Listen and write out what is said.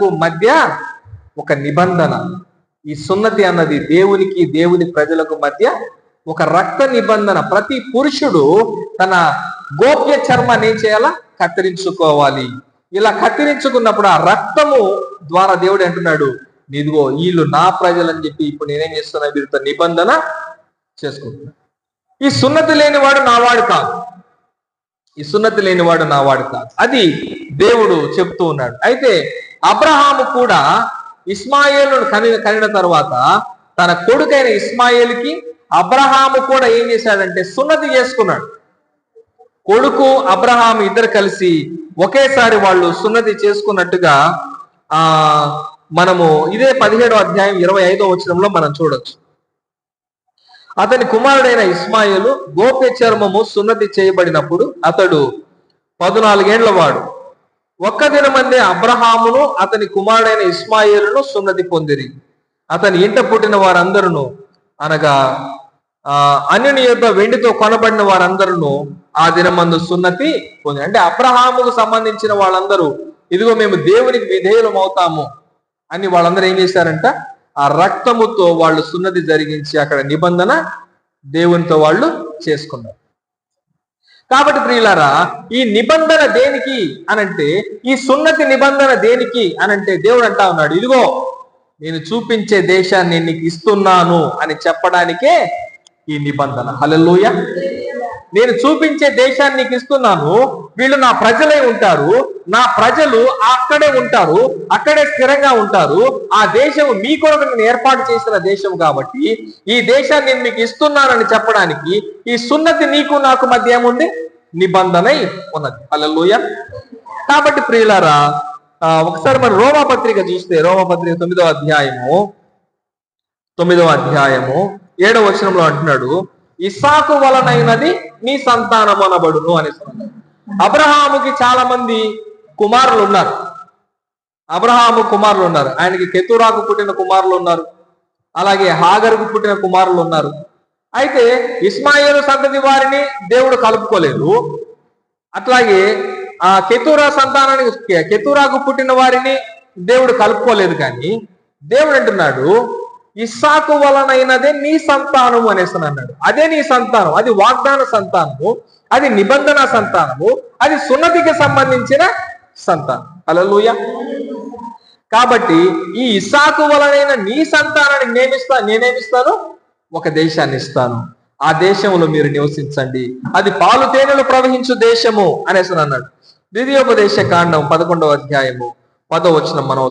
ప్రజలకు మధ్య ఒక నిబంధన. ఈ సున్నతి అన్నది దేవునికి దేవుని ప్రజలకు మధ్య ఒక రక్త నిబంధన. ప్రతి పురుషుడు తన గోప్య చర్మాన్ని ఏం చేయాలా? కత్తిరించుకోవాలి. ఇలా కత్తిరించుకున్నప్పుడు ఆ రక్తము ద్వారా దేవుడు అంటున్నాడు, ఇదిగో వీళ్ళు నా ప్రజలని చెప్పి ఇప్పుడు నేనేం చేస్తున్నా, వీరితో నిబంధన చేసుకుంటున్నా. ఈ సున్నతి లేనివాడు నావాడు కాదు, ఈ సున్నతి లేనివాడు నావాడు కాదు, అది దేవుడు చెప్తూ ఉన్నాడు. అయితే అబ్రహాము కూడా ఇస్మాయేలును కనిన తర్వాత తన కొడుకైన ఇస్మాయేలుకి అబ్రహాము కూడా ఏం చేశాడంటే సున్నతి చేసుకున్నాడు. కొడుకు అబ్రహాము ఇద్దరు కలిసి ఒకేసారి వాళ్ళు సున్నతి చేసుకున్నట్టుగా మనము ఇదే 17వ అధ్యాయం 25వ వచనంలో మనం చూడొచ్చు. అతని కుమారుడైన ఇస్మాయేలు గోప్య చర్మము సున్నతి చేయబడినప్పుడు అతడు 14 ఏండ్ల వాడు. ఒక్క దినమందే అబ్రహామును అతని కుమారుడైన ఇస్మాయేలును సున్నతి పొందిరి. అతని ఇంట పుట్టిన వారందరూ అనగా అన్యుని యొక్క వెండితో కొనబడిన వారందరూ ఆ దినమందు సున్నతి పొంది. అంటే అబ్రహాముకు సంబంధించిన వాళ్ళందరూ ఇదిగో మేము దేవునికి విధేయులం అవుతాము అని వాళ్ళందరూ ఏం చేశారంట, ఆ రక్తముతో వాళ్ళు సున్నతి జరిగించి అక్కడ నిబంధన దేవునితో వాళ్ళు చేసుకున్నారు. కాబట్టి ప్రియులారా, ఈ నిబంధన దేనికి అనంటే, ఈ సున్నతి నిబంధన దేనికి అనంటే దేవుడు అంటా ఉన్నాడు, ఇదిగో నేను చూపించే దేశాన్ని నీకు ఇస్తున్నాను అని చెప్పడానికే ఈ నిబంధన. హల్లెలూయా. నేను చూపించే దేశాన్ని నీకు ఇస్తున్నాను, వీళ్ళు నా ప్రజలై ఉంటారు, నా ప్రజలు అక్కడే ఉంటారు, అక్కడే స్థిరంగా ఉంటారు. ఆ దేశం మీ కొరకు నేను ఏర్పాటు చేసిన దేశం కాబట్టి ఈ దేశాన్ని నేను మీకు ఇస్తున్నానని చెప్పడానికి ఈ సున్నతి నీకు నాకు మధ్య ఏముంది? నిబంధనై ఉన్నది. హల్లెలూయా. కాబట్టి ప్రియులారా, ఒకసారి మనం రోమాపత్రిక చూస్తే, రోమాపత్రిక 9వ అధ్యాయము 7వ వచనంలో అంటున్నాడు, ఇస్సాకు వలనైనది నీ సంతానం అనబడును అనేసి. అబ్రహాముకి చాలా మంది కుమారులు ఉన్నారు. అబ్రహాము కుమారులు ఉన్నారు. ఆయనకి కెతురాకు పుట్టిన కుమారులు ఉన్నారు, అలాగే హాగరుకు పుట్టిన కుమారులు ఉన్నారు. అయితే ఇస్మాయేలు సంతతి వారిని దేవుడు కలుపుకోలేదు. అట్లాగే ఆ కెతురా సంతానానికి, కెతురాకు పుట్టిన వారిని దేవుడు కలుపుకోలేదు. కానీ దేవుడు అంటున్నాడు, ఇస్సాకు వలనైనదే నీ సంతానము అనేసి అన్నాడు. అదే నీ సంతానం, అది వాగ్దాన సంతానము, అది నిబంధన సంతానము, అది సున్నతికి సంబంధించిన సంతానం. హల్లెలూయా. కాబట్టి ఈ ఇస్సాకు వలనైన నీ సంతానానికి నేనేమిస్తాను? ఒక దేశాన్ని ఇస్తాను, ఆ దేశంలో మీరు నివసించండి, అది పాలు తేనెలు ప్రవహించు దేశము అనేసి అన్నాడు. ద్వితీయోపదేశ కాండం 11వ అధ్యాయము 10వ వచనం మనం